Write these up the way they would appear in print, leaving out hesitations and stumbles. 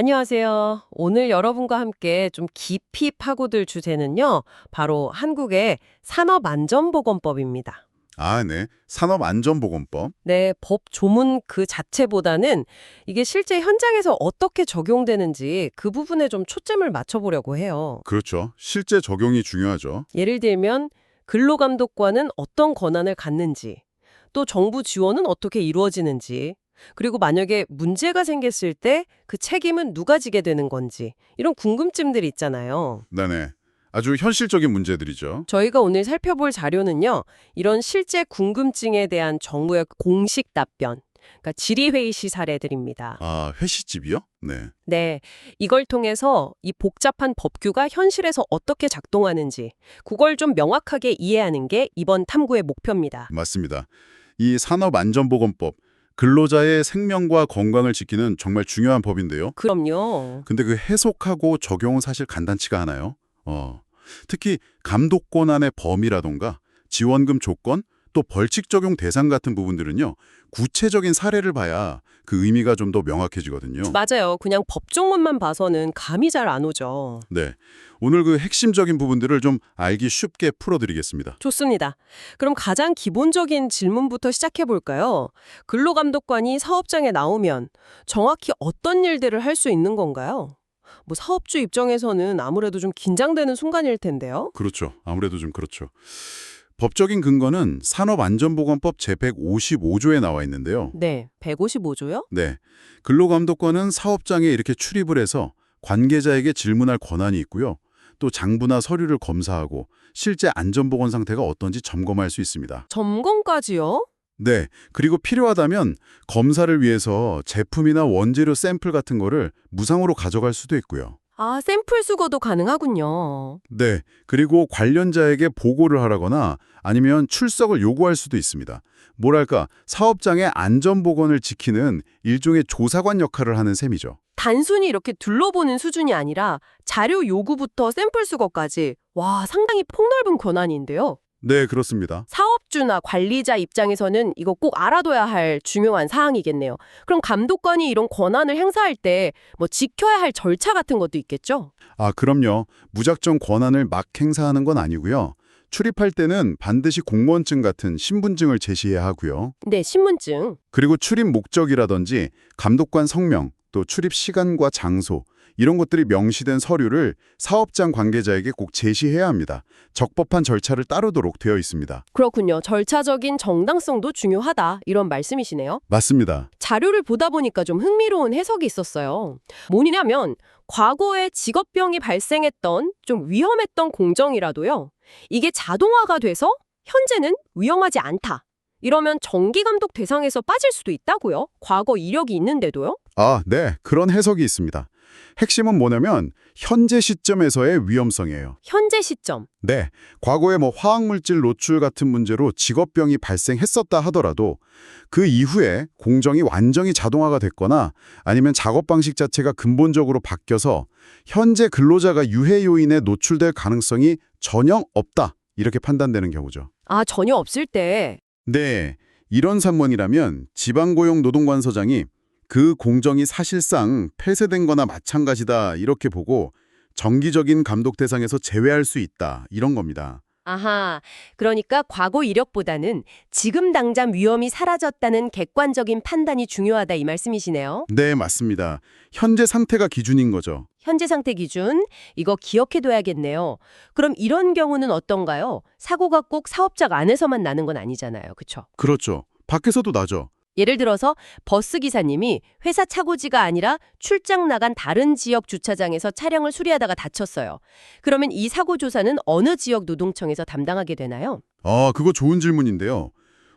안녕하세요. 오늘 여러분과 함께 좀 깊이 파고들 주제는요, 바로 한국의 산업안전보건법입니다. 아, 네. 산업안전보건법. 네, 법 조문 그 자체보다는 이게 실제 현장에서 어떻게 적용되는지 그 부분에 좀 초점을 맞춰보려고 해요. 그렇죠. 실제 적용이 중요하죠. 예를 들면, 근로감독관은 어떤 권한을 갖는지, 또 정부 지원은 어떻게 이루어지는지, 그리고 만약에 문제가 생겼을 때 그 책임은 누가 지게 되는 건지, 이런 궁금증들이 있잖아요. 네네. 아주 현실적인 문제들이죠. 저희가 오늘 살펴볼 자료는요, 이런 실제 궁금증에 대한 정부의 공식 답변, 그러니까 질의회의 시 사례들입니다. 아, 회시집이요? 네. 네, 이걸 통해서 이 복잡한 법규가 현실에서 어떻게 작동하는지, 그걸 좀 명확하게 이해하는 게 이번 탐구의 목표입니다. 맞습니다. 이 산업안전보건법, 근로자의 생명과 건강을 지키는 정말 중요한 법인데요. 그럼요. 근데 그 해석하고 적용은 사실 간단치가 않아요. 특히 감독 권한의 범위라던가 지원금 조건, 또 벌칙 적용 대상 같은 부분들은요. 구체적인 사례를 봐야 그 의미가 좀 더 명확해지거든요. 맞아요. 그냥 법조문만 봐서는 감이 잘 안 오죠. 네. 오늘 그 핵심적인 부분들을 좀 알기 쉽게 풀어드리겠습니다. 좋습니다. 그럼 가장 기본적인 질문부터 시작해 볼까요? 근로감독관이 사업장에 나오면 정확히 어떤 일들을 할 수 있는 건가요? 뭐 사업주 입장에서는 아무래도 좀 긴장되는 순간일 텐데요. 그렇죠. 아무래도 좀 그렇죠. 법적인 근거는 산업안전보건법 제155조에 나와 있는데요. 네, 155조요? 네. 근로감독관은 사업장에 이렇게 출입을 해서 관계자에게 질문할 권한이 있고요. 또 장부나 서류를 검사하고 실제 안전보건 상태가 어떤지 점검할 수 있습니다. 점검까지요? 네. 그리고 필요하다면 검사를 위해서 제품이나 원재료 샘플 같은 거를 무상으로 가져갈 수도 있고요. 아, 샘플 수거도 가능하군요. 네. 그리고 관련자에게 보고를 하라거나 아니면 출석을 요구할 수도 있습니다. 뭐랄까, 사업장의 안전보건을 지키는 일종의 조사관 역할을 하는 셈이죠. 단순히 이렇게 둘러보는 수준이 아니라 자료 요구부터 샘플 수거까지 와, 상당히 폭넓은 권한인데요. 네, 그렇습니다. 사업주나 관리자 입장에서는 이거 꼭 알아둬야 할 중요한 사항이겠네요. 그럼 감독관이 이런 권한을 행사할 때 뭐 지켜야 할 절차 같은 것도 있겠죠? 아, 그럼요. 무작정 권한을 막 행사하는 건 아니고요. 출입할 때는 반드시 공무원증 같은 신분증을 제시해야 하고요. 네, 신분증. 그리고 출입 목적이라든지 감독관 성명, 또 출입 시간과 장소, 이런 것들이 명시된 서류를 사업장 관계자에게 꼭 제시해야 합니다. 적법한 절차를 따르도록 되어 있습니다. 그렇군요. 절차적인 정당성도 중요하다. 이런 말씀이시네요. 맞습니다. 자료를 보다 보니까 좀 흥미로운 해석이 있었어요. 뭐냐면 과거에 직업병이 발생했던 좀 위험했던 공정이라도요. 이게 자동화가 돼서 현재는 위험하지 않다. 이러면 정기감독 대상에서 빠질 수도 있다고요? 과거 이력이 있는데도요? 아, 네. 그런 해석이 있습니다. 핵심은 뭐냐면 현재 시점에서의 위험성이에요. 현재 시점. 네, 과거에 화학물질 노출 같은 문제로 직업병이 발생했었다 하더라도 그 이후에 공정이 완전히 자동화가 됐거나 아니면 작업 방식 자체가 근본적으로 바뀌어서 현재 근로자가 유해 요인에 노출될 가능성이 전혀 없다. 이렇게 판단되는 경우죠. 아, 전혀 없을 때. 네, 이런 산문이라면 지방고용노동관서장이 그 공정이 사실상 폐쇄된 거나 마찬가지다 이렇게 보고 정기적인 감독 대상에서 제외할 수 있다 이런 겁니다. 아하, 그러니까 과거 이력보다는 지금 당장 위험이 사라졌다는 객관적인 판단이 중요하다 이 말씀이시네요. 네, 맞습니다. 현재 상태가 기준인 거죠. 현재 상태 기준, 이거 기억해둬야겠네요. 그럼 이런 경우는 어떤가요? 사고가 꼭 사업장 안에서만 나는 건 아니잖아요. 그쵸? 그렇죠. 밖에서도 나죠. 예를 들어서 버스 기사님이 회사 차고지가 아니라 출장 나간 다른 지역 주차장에서 차량을 수리하다가 다쳤어요. 그러면 이 사고 조사는 어느 지역 노동청에서 담당하게 되나요? 아, 그거 좋은 질문인데요.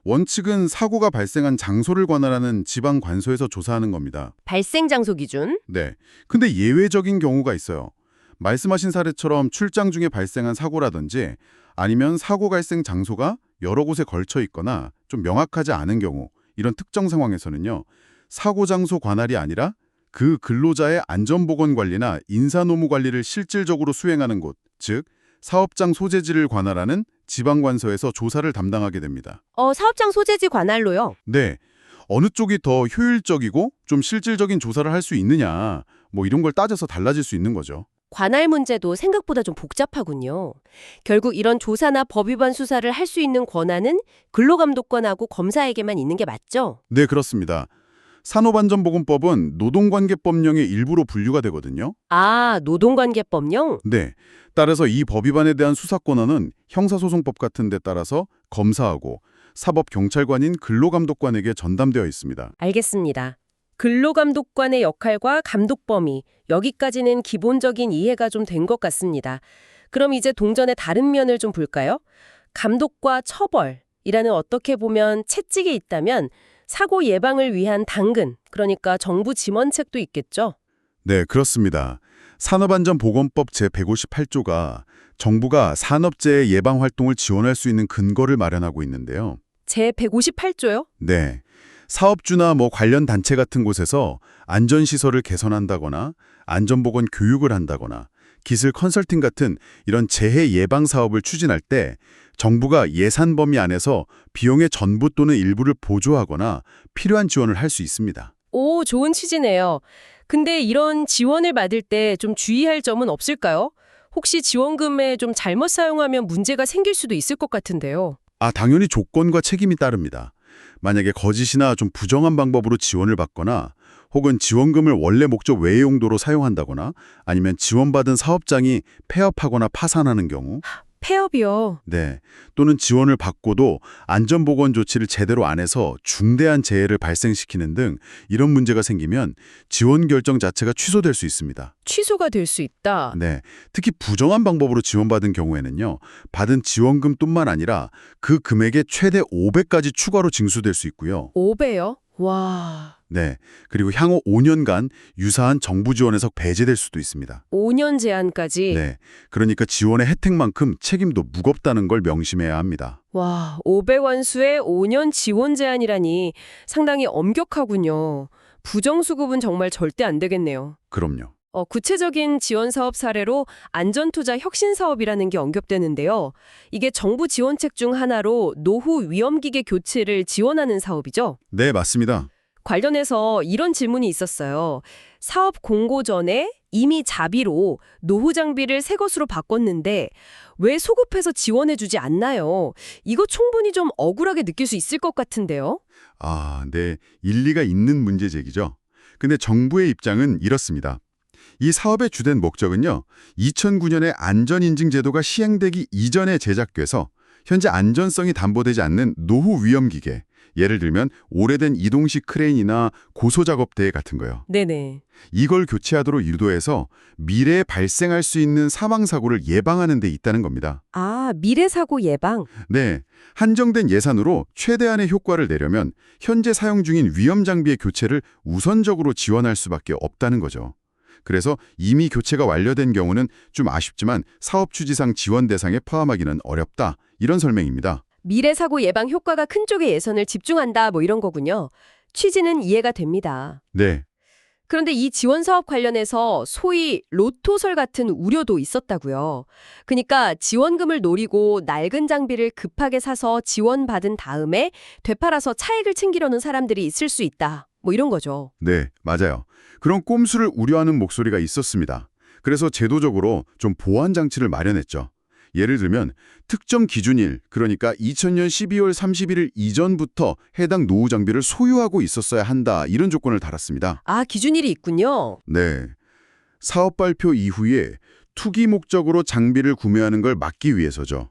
원칙은 사고가 발생한 장소를 관할하는 지방 관서에서 조사하는 겁니다. 발생 장소 기준? 네. 근데 예외적인 경우가 있어요. 말씀하신 사례처럼 출장 중에 발생한 사고라든지 아니면 사고 발생 장소가 여러 곳에 걸쳐 있거나 좀 명확하지 않은 경우 이런 특정 상황에서는요. 사고 장소 관할이 아니라 그 근로자의 안전보건 관리나 인사노무 관리를 실질적으로 수행하는 곳, 즉 사업장 소재지를 관할하는 지방관서에서 조사를 담당하게 됩니다. 사업장 소재지 관할로요. 네, 어느 쪽이 더 효율적이고 좀 실질적인 조사를 할 수 있느냐, 뭐 이런 걸 따져서 달라질 수 있는 거죠. 관할 문제도 생각보다 좀 복잡하군요. 결국 이런 조사나 법 위반 수사를 할 수 있는 권한은 근로감독관하고 검사에게만 있는 게 맞죠? 네, 그렇습니다. 산업안전보건법은 노동관계법령의 일부로 분류가 되거든요. 아, 노동관계법령? 네. 따라서 이 법 위반에 대한 수사 권한은 형사소송법 같은 데 따라서 검사하고 사법경찰관인 근로감독관에게 전담되어 있습니다. 알겠습니다. 근로감독관의 역할과 감독 범위, 여기까지는 기본적인 이해가 좀 된 것 같습니다. 그럼 이제 동전의 다른 면을 좀 볼까요? 감독과 처벌이라는 어떻게 보면 채찍이 있다면 사고 예방을 위한 당근, 그러니까 정부 지원책도 있겠죠? 네, 그렇습니다. 산업안전보건법 제158조가 정부가 산업재해 예방 활동을 지원할 수 있는 근거를 마련하고 있는데요. 제 158조요? 네. 사업주나 관련 단체 같은 곳에서 안전시설을 개선한다거나 안전보건 교육을 한다거나 기술 컨설팅 같은 이런 재해 예방 사업을 추진할 때 정부가 예산 범위 안에서 비용의 전부 또는 일부를 보조하거나 필요한 지원을 할 수 있습니다. 오, 좋은 취지네요. 근데 이런 지원을 받을 때 좀 주의할 점은 없을까요? 혹시 지원금에 좀 잘못 사용하면 문제가 생길 수도 있을 것 같은데요. 당연히 조건과 책임이 따릅니다. 만약에 거짓이나 좀 부정한 방법으로 지원을 받거나 혹은 지원금을 원래 목적 외의 용도로 사용한다거나 아니면 지원받은 사업장이 폐업하거나 파산하는 경우 폐업이요. 네. 또는 지원을 받고도 안전보건 조치를 제대로 안 해서 중대한 재해를 발생시키는 등 이런 문제가 생기면 지원 결정 자체가 취소될 수 있습니다. 취소가 될 수 있다. 네. 특히 부정한 방법으로 지원받은 경우에는요. 받은 지원금뿐만 아니라 그 금액의 최대 5배까지 추가로 징수될 수 있고요. 5배요? 와. 네. 그리고 향후 5년간 유사한 정부 지원에서 배제될 수도 있습니다. 5년 제한까지. 네. 그러니까 지원의 혜택만큼 책임도 무겁다는 걸 명심해야 합니다. 와, 500원수의 5년 지원 제한이라니 상당히 엄격하군요. 부정수급은 정말 절대 안 되겠네요. 그럼요. 구체적인 지원 사업 사례로 안전투자 혁신 사업이라는 게 언급되는데요. 이게 정부 지원책 중 하나로 노후 위험기계 교체를 지원하는 사업이죠. 네, 맞습니다. 관련해서 이런 질문이 있었어요. 사업 공고 전에 이미 자비로 노후 장비를 새 것으로 바꿨는데 왜 소급해서 지원해주지 않나요? 이거 충분히 좀 억울하게 느낄 수 있을 것 같은데요. 네. 일리가 있는 문제 제기죠. 근데 정부의 입장은 이렇습니다. 이 사업의 주된 목적은요. 2009년에 안전인증제도가 시행되기 이전에 제작돼서 현재 안전성이 담보되지 않는 노후 위험기계, 예를 들면 오래된 이동식 크레인이나 고소작업대 같은 거요. 네네. 이걸 교체하도록 유도해서 미래에 발생할 수 있는 사망사고를 예방하는 데 있다는 겁니다. 아, 미래 사고 예방. 네, 한정된 예산으로 최대한의 효과를 내려면 현재 사용 중인 위험 장비의 교체를 우선적으로 지원할 수밖에 없다는 거죠. 그래서 이미 교체가 완료된 경우는 좀 아쉽지만 사업 추지상 지원 대상에 포함하기는 어렵다. 이런 설명입니다. 미래 사고 예방 효과가 큰 쪽에 예산을 집중한다 뭐 이런 거군요. 취지는 이해가 됩니다. 네, 그런데 이 지원 사업 관련해서 소위 로또설 같은 우려도 있었다고요. 그러니까 지원금을 노리고 낡은 장비를 급하게 사서 지원받은 다음에 되팔아서 차익을 챙기려는 사람들이 있을 수 있다. 뭐 이런 거죠. 네, 맞아요. 그런 꼼수를 우려하는 목소리가 있었습니다. 그래서 제도적으로 좀 보완 장치를 마련했죠. 예를 들면 특정 기준일, 그러니까 2000년 12월 31일 이전부터 해당 노후 장비를 소유하고 있었어야 한다. 이런 조건을 달았습니다. 아, 기준일이 있군요. 네. 사업 발표 이후에 투기 목적으로 장비를 구매하는 걸 막기 위해서죠.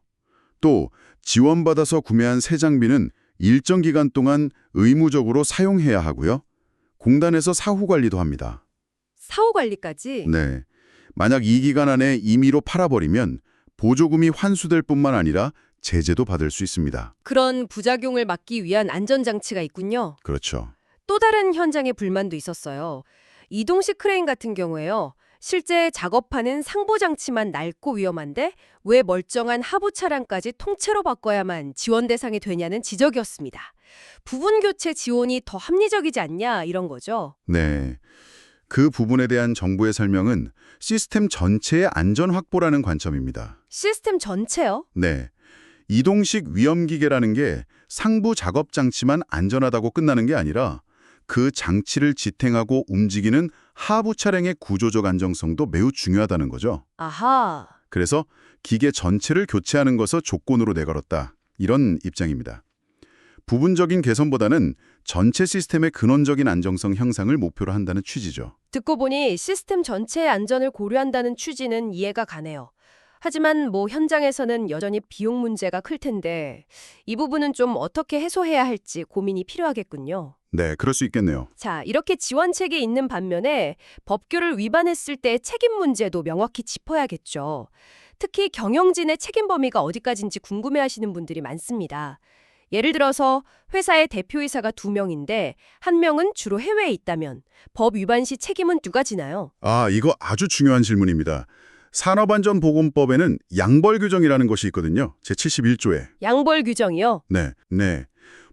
또 지원받아서 구매한 새 장비는 일정 기간 동안 의무적으로 사용해야 하고요. 공단에서 사후 관리도 합니다. 사후 관리까지? 네. 만약 이 기간 안에 임의로 팔아버리면 보조금이 환수될 뿐만 아니라 제재도 받을 수 있습니다. 그런 부작용을 막기 위한 안전장치가 있군요. 그렇죠. 또 다른 현장의 불만도 있었어요. 이동식 크레인 같은 경우에요. 실제 작업하는 상부장치만 낡고 위험한데 왜 멀쩡한 하부 차량까지 통째로 바꿔야만 지원 대상이 되냐는 지적이었습니다. 부분 교체 지원이 더 합리적이지 않냐 이런 거죠. 네. 그 부분에 대한 정부의 설명은 시스템 전체의 안전 확보라는 관점입니다. 시스템 전체요? 네. 이동식 위험기계라는 게 상부 작업 장치만 안전하다고 끝나는 게 아니라 그 장치를 지탱하고 움직이는 하부 차량의 구조적 안정성도 매우 중요하다는 거죠. 아하. 그래서 기계 전체를 교체하는 것을 조건으로 내걸었다. 이런 입장입니다. 부분적인 개선보다는 전체 시스템의 근원적인 안정성 향상을 목표로 한다는 취지죠. 듣고 보니 시스템 전체의 안전을 고려한다는 취지는 이해가 가네요. 하지만 현장에서는 여전히 비용 문제가 클 텐데 이 부분은 좀 어떻게 해소해야 할지 고민이 필요하겠군요. 네, 그럴 수 있겠네요. 자, 이렇게 지원책이 있는 반면에 법규를 위반했을 때의 책임 문제도 명확히 짚어야겠죠. 특히 경영진의 책임 범위가 어디까지인지 궁금해하시는 분들이 많습니다. 예를 들어서 회사의 대표이사가 2명인데 1명은 주로 해외에 있다면 법 위반 시 책임은 누가 지나요? 아, 이거 아주 중요한 질문입니다. 산업안전보건법에는 양벌 규정이라는 것이 있거든요. 제71조에. 양벌 규정이요? 네.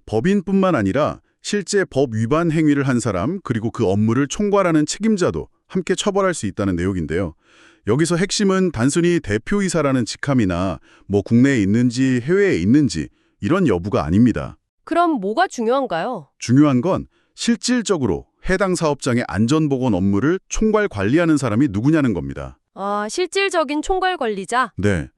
법인뿐만 아니라 실제 법 위반 행위를 한 사람 그리고 그 업무를 총괄하는 책임자도 함께 처벌할 수 있다는 내용인데요. 여기서 핵심은 단순히 대표이사라는 직함이나 국내에 있는지 해외에 있는지 이런 여부가 아닙니다. 그럼 뭐가 중요한가요? 중요한 건 실질적으로 해당 사업장의 안전보건 업무를 총괄 관리하는 사람이 누구냐는 겁니다. 아, 실질적인 총괄 관리자? 네.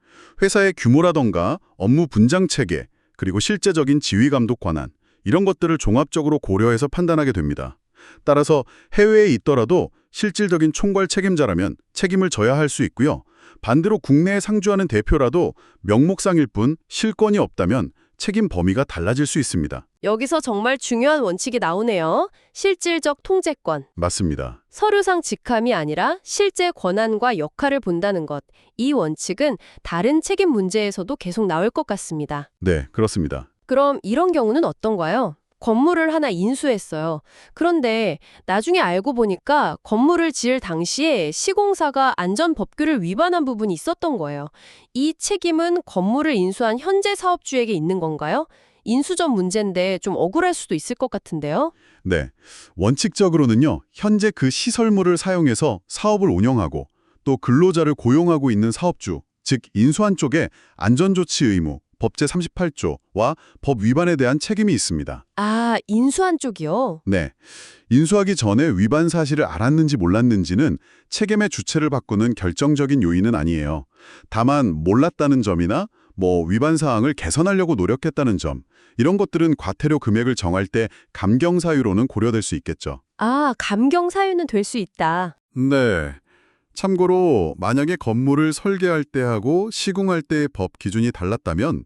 회사의 규모라던가 업무 분장 체계, 그리고 실제적인 지휘 감독 권한, 이런 것들을 종합적으로 고려해서 판단하게 됩니다. 따라서 해외에 있더라도 실질적인 총괄 책임자라면 책임을 져야 할 수 있고요. 반대로 국내에 상주하는 대표라도 명목상일 뿐 실권이 없다면 책임 범위가 달라질 수 있습니다. 여기서 정말 중요한 원칙이 나오네요. 실질적 통제권. 맞습니다. 서류상 직함이 아니라 실제 권한과 역할을 본다는 것. 이 원칙은 다른 책임 문제에서도 계속 나올 것 같습니다. 네, 그렇습니다. 그럼 이런 경우는 어떤가요? 건물을 하나 인수했어요. 그런데 나중에 알고 보니까 건물을 지을 당시에 시공사가 안전법규를 위반한 부분이 있었던 거예요. 이 책임은 건물을 인수한 현재 사업주에게 있는 건가요? 인수전 문제인데 좀 억울할 수도 있을 것 같은데요. 네, 원칙적으로는요. 현재 그 시설물을 사용해서 사업을 운영하고 또 근로자를 고용하고 있는 사업주, 즉 인수한 쪽에 안전조치 의무, 법제 38조와 법 위반에 대한 책임이 있습니다. 아, 인수한 쪽이요? 네, 인수하기 전에 위반 사실을 알았는지 몰랐는지는 책임의 주체를 바꾸는 결정적인 요인은 아니에요. 다만 몰랐다는 점이나 위반 사항을 개선하려고 노력했다는 점, 이런 것들은 과태료 금액을 정할 때 감경 사유로는 고려될 수 있겠죠. 아, 감경 사유는 될 수 있다. 네. 참고로 만약에 건물을 설계할 때하고 시공할 때의 법 기준이 달랐다면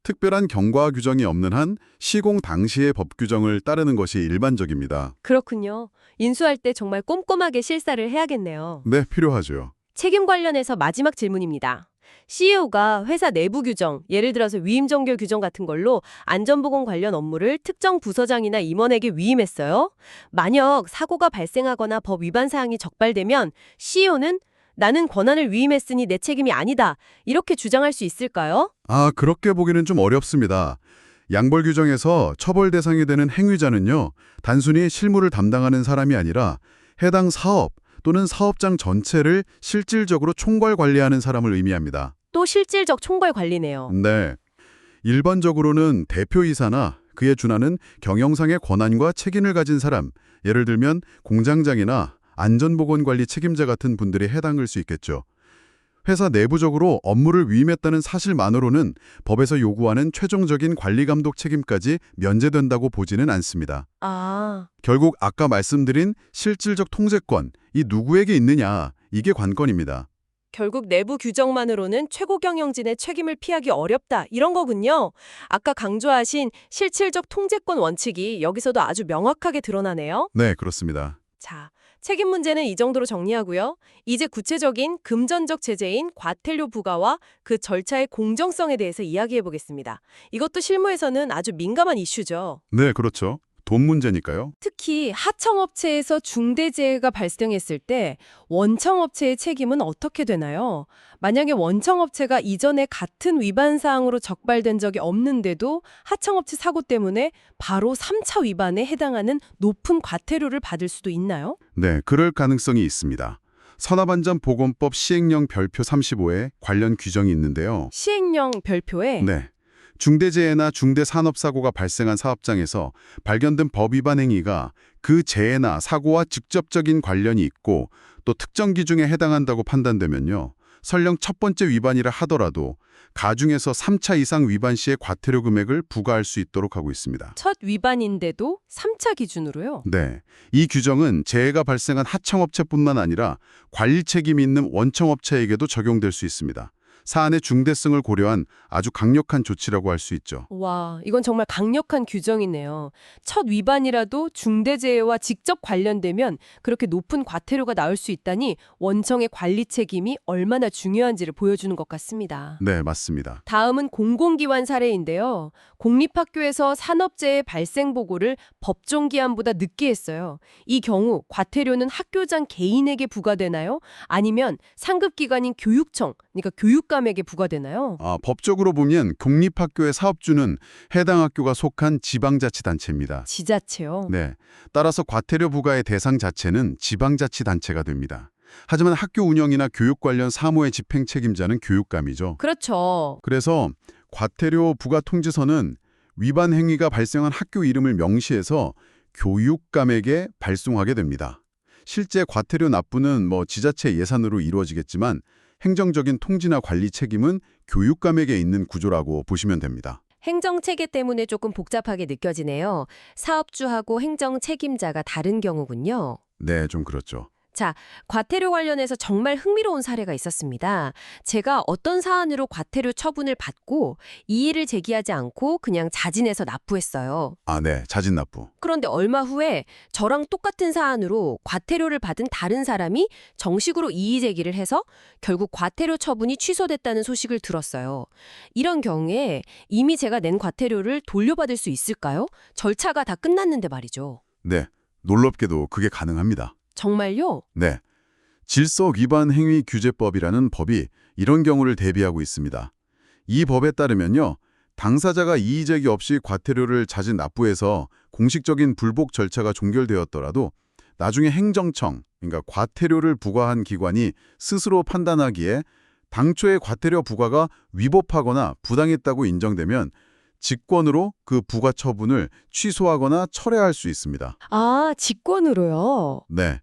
특별한 경과 규정이 없는 한 시공 당시의 법 규정을 따르는 것이 일반적입니다. 그렇군요. 인수할 때 정말 꼼꼼하게 실사를 해야겠네요. 네, 필요하죠. 책임 관련해서 마지막 질문입니다. CEO가 회사 내부 규정, 예를 들어서 위임 정결 규정 같은 걸로 안전보건 관련 업무를 특정 부서장이나 임원에게 위임했어요. 만약 사고가 발생하거나 법 위반 사항이 적발되면 CEO는 나는 권한을 위임했으니 내 책임이 아니다. 이렇게 주장할 수 있을까요? 아, 그렇게 보기는 좀 어렵습니다. 양벌 규정에서 처벌 대상이 되는 행위자는요, 단순히 실무를 담당하는 사람이 아니라 해당 사업 또는 사업장 전체를 실질적으로 총괄 관리하는 사람을 의미합니다. 또 실질적 총괄 관리네요. 네. 일반적으로는 대표이사나 그에 준하는 경영상의 권한과 책임을 가진 사람, 예를 들면 공장장이나 안전보건관리 책임자 같은 분들이 해당할 수 있겠죠. 회사 내부적으로 업무를 위임했다는 사실만으로는 법에서 요구하는 최종적인 관리감독 책임까지 면제된다고 보지는 않습니다. 아, 결국 아까 말씀드린 실질적 통제권, 이 누구에게 있느냐, 이게 관건입니다. 결국 내부 규정만으로는 최고 경영진의 책임을 피하기 어렵다. 이런 거군요. 아까 강조하신 실질적 통제권 원칙이 여기서도 아주 명확하게 드러나네요. 네, 그렇습니다. 자, 책임 문제는 이 정도로 정리하고요. 이제 구체적인 금전적 제재인 과태료 부과와 그 절차의 공정성에 대해서 이야기해 보겠습니다. 이것도 실무에서는 아주 민감한 이슈죠. 네, 그렇죠. 돈 문제니까요. 특히 하청업체에서 중대재해가 발생했을 때 원청업체의 책임은 어떻게 되나요? 만약에 원청업체가 이전에 같은 위반 사항으로 적발된 적이 없는데도 하청업체 사고 때문에 바로 3차 위반에 해당하는 높은 과태료를 받을 수도 있나요? 네, 그럴 가능성이 있습니다. 산업안전보건법 시행령 별표 35에 관련 규정이 있는데요. 시행령 별표에 네. 중대재해나 중대산업사고가 발생한 사업장에서 발견된 법 위반 행위가 그 재해나 사고와 직접적인 관련이 있고 또 특정 기준에 해당한다고 판단되면요. 설령 첫 번째 위반이라 하더라도 가중에서 3차 이상 위반 시의 과태료 금액을 부과할 수 있도록 하고 있습니다. 첫 위반인데도 3차 기준으로요? 네, 이 규정은 재해가 발생한 하청업체뿐만 아니라 관리 책임이 있는 원청업체에게도 적용될 수 있습니다. 사안의 중대성을 고려한 아주 강력한 조치라고 할 수 있죠. 와, 이건 정말 강력한 규정이네요. 첫 위반이라도 중대재해와 직접 관련되면 그렇게 높은 과태료가 나올 수 있다니 원청의 관리 책임이 얼마나 중요한지를 보여주는 것 같습니다. 네, 맞습니다. 다음은 공공기관 사례인데요. 공립학교에서 산업재해 발생 보고를 법정 기한보다 늦게 했어요. 이 경우 과태료는 학교장 개인에게 부과되나요? 아니면 상급기관인 교육청, 그러니까 교육감에게 부과되나요? 법적으로 보면 공립학교의 사업주는 해당 학교가 속한 지방자치단체입니다. 지자체요. 네, 따라서 과태료 부과의 대상 자체는 지방자치단체가 됩니다. 하지만 학교 운영이나 교육 관련 사무의 집행 책임자는 교육감이죠. 그렇죠. 그래서 과태료 부과 통지서는 위반 행위가 발생한 학교 이름을 명시해서 교육감에게 발송하게 됩니다. 실제 과태료 납부는 지자체 예산으로 이루어지겠지만 행정적인 통지나 관리 책임은 교육감에게 있는 구조라고 보시면 됩니다. 행정체계 때문에 조금 복잡하게 느껴지네요. 사업주하고 행정 책임자가 다른 경우군요. 네, 좀 그렇죠. 자, 과태료 관련해서 정말 흥미로운 사례가 있었습니다. 제가 어떤 사안으로 과태료 처분을 받고 이의를 제기하지 않고 그냥 자진해서 납부했어요. 네, 자진 납부. 그런데 얼마 후에 저랑 똑같은 사안으로 과태료를 받은 다른 사람이 정식으로 이의 제기를 해서 결국 과태료 처분이 취소됐다는 소식을 들었어요. 이런 경우에 이미 제가 낸 과태료를 돌려받을 수 있을까요? 절차가 다 끝났는데 말이죠. 네, 놀랍게도 그게 가능합니다. 정말요? 네, 질서 위반 행위 규제법이라는 법이 이런 경우를 대비하고 있습니다. 이 법에 따르면요, 당사자가 이의 제기 없이 과태료를 자진 납부해서 공식적인 불복 절차가 종결되었더라도 나중에 행정청, 그러니까 과태료를 부과한 기관이 스스로 판단하기에 당초의 과태료 부과가 위법하거나 부당했다고 인정되면 직권으로 그 부과 처분을 취소하거나 철회할 수 있습니다. 아, 직권으로요? 네.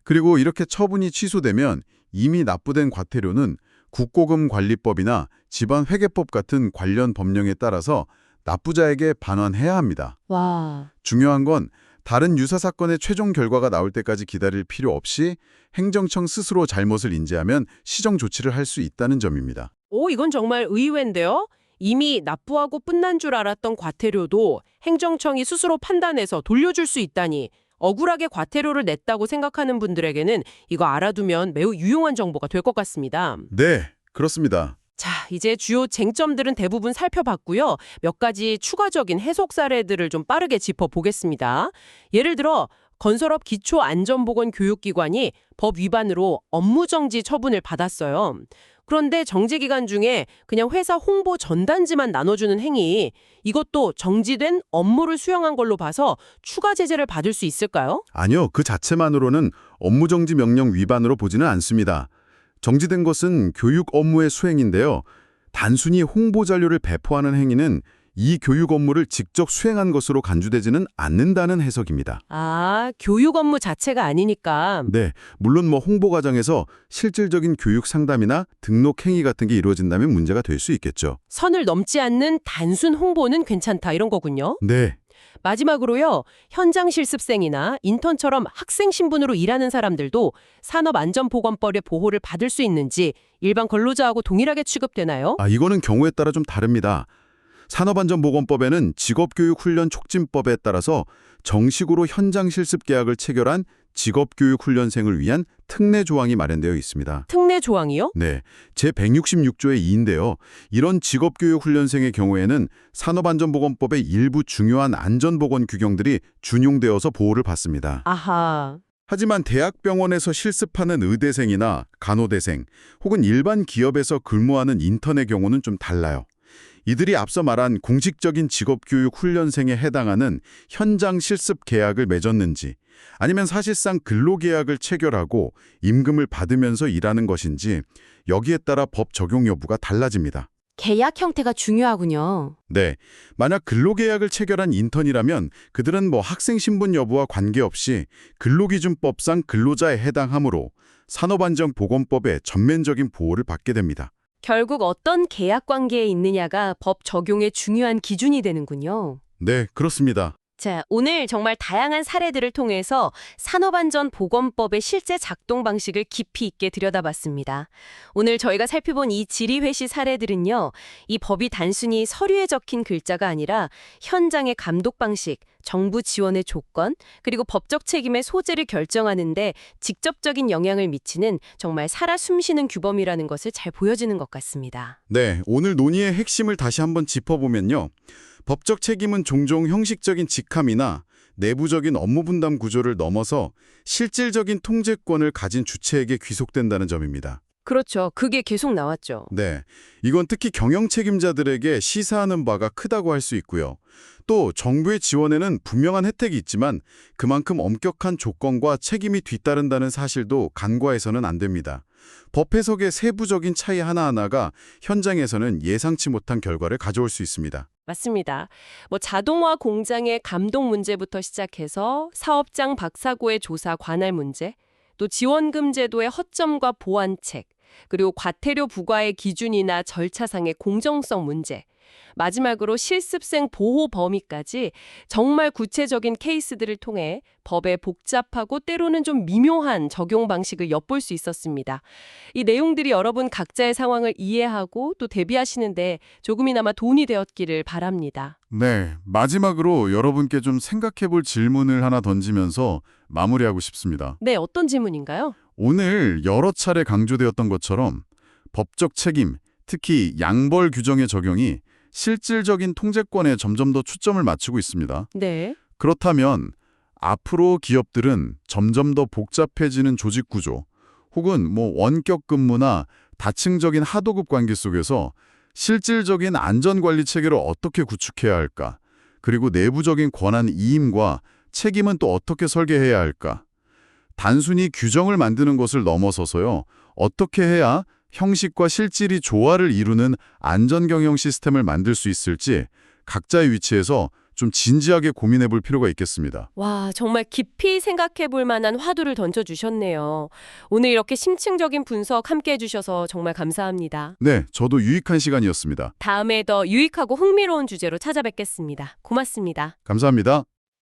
그리고 이렇게 처분이 취소되면 이미 납부된 과태료는 국고금관리법이나 집안회계법 같은 관련 법령에 따라서 납부자에게 반환해야 합니다. 와. 중요한 건 다른 유사 사건의 최종 결과가 나올 때까지 기다릴 필요 없이 행정청 스스로 잘못을 인지하면 시정 조치를 할 수 있다는 점입니다. 오, 이건 정말 의외인데요? 이미 납부하고 끝난 줄 알았던 과태료도 행정청이 스스로 판단해서 돌려줄 수 있다니 억울하게 과태료를 냈다고 생각하는 분들에게는 이거 알아두면 매우 유용한 정보가 될 것 같습니다. 네, 그렇습니다. 자, 이제 주요 쟁점들은 대부분 살펴봤고요. 몇 가지 추가적인 해석 사례들을 좀 빠르게 짚어보겠습니다. 예를 들어 건설업 기초안전보건교육기관이 법 위반으로 업무정지 처분을 받았어요. 그런데 정지기간 중에 그냥 회사 홍보 전단지만 나눠주는 행위, 이것도 정지된 업무를 수행한 걸로 봐서 추가 제재를 받을 수 있을까요? 아니요, 그 자체만으로는 업무정지 명령 위반으로 보지는 않습니다. 정지된 것은 교육 업무의 수행인데요. 단순히 홍보 자료를 배포하는 행위는 이 교육 업무를 직접 수행한 것으로 간주되지는 않는다는 해석입니다. 아, 교육 업무 자체가 아니니까. 네, 물론 홍보 과정에서 실질적인 교육 상담이나 등록 행위 같은 게 이루어진다면 문제가 될 수 있겠죠. 선을 넘지 않는 단순 홍보는 괜찮다 이런 거군요. 네, 마지막으로요. 현장 실습생이나 인턴처럼 학생 신분으로 일하는 사람들도 산업안전보건법의 보호를 받을 수 있는지 일반 근로자하고 동일하게 취급되나요? 이거는 경우에 따라 좀 다릅니다. 산업안전보건법에는 직업교육훈련촉진법에 따라서 정식으로 현장 실습 계약을 체결한 직업교육훈련생을 위한 특례 조항이 마련되어 있습니다. 특례 조항이요? 네, 제166조의 2인데요. 이런 직업교육훈련생의 경우에는 산업안전보건법의 일부 중요한 안전보건 규정들이 준용되어서 보호를 받습니다. 아하. 하지만 대학병원에서 실습하는 의대생이나 간호대생 혹은 일반 기업에서 근무하는 인턴의 경우는 좀 달라요. 이들이 앞서 말한 공식적인 직업교육 훈련생에 해당하는 현장 실습 계약을 맺었는지 아니면 사실상 근로계약을 체결하고 임금을 받으면서 일하는 것인지 여기에 따라 법 적용 여부가 달라집니다. 계약 형태가 중요하군요. 네, 만약 근로계약을 체결한 인턴이라면 그들은 학생 신분 여부와 관계없이 근로기준법상 근로자에 해당하므로 산업안전보건법의 전면적인 보호를 받게 됩니다. 결국 어떤 계약 관계에 있느냐가 법 적용의 중요한 기준이 되는군요. 네, 그렇습니다. 자, 오늘 정말 다양한 사례들을 통해서 산업안전보건법의 실제 작동 방식을 깊이 있게 들여다봤습니다. 오늘 저희가 살펴본 이 질의회시 사례들은요, 이 법이 단순히 서류에 적힌 글자가 아니라 현장의 감독 방식, 정부 지원의 조건, 그리고 법적 책임의 소재를 결정하는데 직접적인 영향을 미치는 정말 살아 숨쉬는 규범이라는 것을 잘 보여주는 것 같습니다. 네, 오늘 논의의 핵심을 다시 한번 짚어보면요. 법적 책임은 종종 형식적인 직함이나 내부적인 업무 분담 구조를 넘어서 실질적인 통제권을 가진 주체에게 귀속된다는 점입니다. 그렇죠. 그게 계속 나왔죠. 네, 이건 특히 경영 책임자들에게 시사하는 바가 크다고 할 수 있고요. 또 정부의 지원에는 분명한 혜택이 있지만 그만큼 엄격한 조건과 책임이 뒤따른다는 사실도 간과해서는 안 됩니다. 법 해석의 세부적인 차이 하나하나가 현장에서는 예상치 못한 결과를 가져올 수 있습니다. 맞습니다. 자동화 공장의 감독 문제부터 시작해서 사업장 박사고의 조사 관할 문제, 또 지원금 제도의 허점과 보완책, 그리고 과태료 부과의 기준이나 절차상의 공정성 문제, 마지막으로 실습생 보호 범위까지 정말 구체적인 케이스들을 통해 법의 복잡하고 때로는 좀 미묘한 적용 방식을 엿볼 수 있었습니다. 이 내용들이 여러분 각자의 상황을 이해하고 또 대비하시는데 조금이나마 도움이 되었기를 바랍니다. 네, 마지막으로 여러분께 좀 생각해볼 질문을 하나 던지면서 마무리하고 싶습니다. 네, 어떤 질문인가요? 오늘 여러 차례 강조되었던 것처럼 법적 책임, 특히 양벌 규정의 적용이 실질적인 통제권에 점점 더 초점을 맞추고 있습니다. 네. 그렇다면 앞으로 기업들은 점점 더 복잡해지는 조직 구조 혹은 원격 근무나 다층적인 하도급 관계 속에서 실질적인 안전관리 체계를 어떻게 구축해야 할까? 그리고 내부적인 권한 이임과 책임은 또 어떻게 설계해야 할까? 단순히 규정을 만드는 것을 넘어서서요. 어떻게 해야 형식과 실질이 조화를 이루는 안전경영 시스템을 만들 수 있을지 각자의 위치에서 좀 진지하게 고민해 볼 필요가 있겠습니다. 와, 정말 깊이 생각해 볼 만한 화두를 던져주셨네요. 오늘 이렇게 심층적인 분석 함께 해주셔서 정말 감사합니다. 네, 저도 유익한 시간이었습니다. 다음에 더 유익하고 흥미로운 주제로 찾아뵙겠습니다. 고맙습니다. 감사합니다.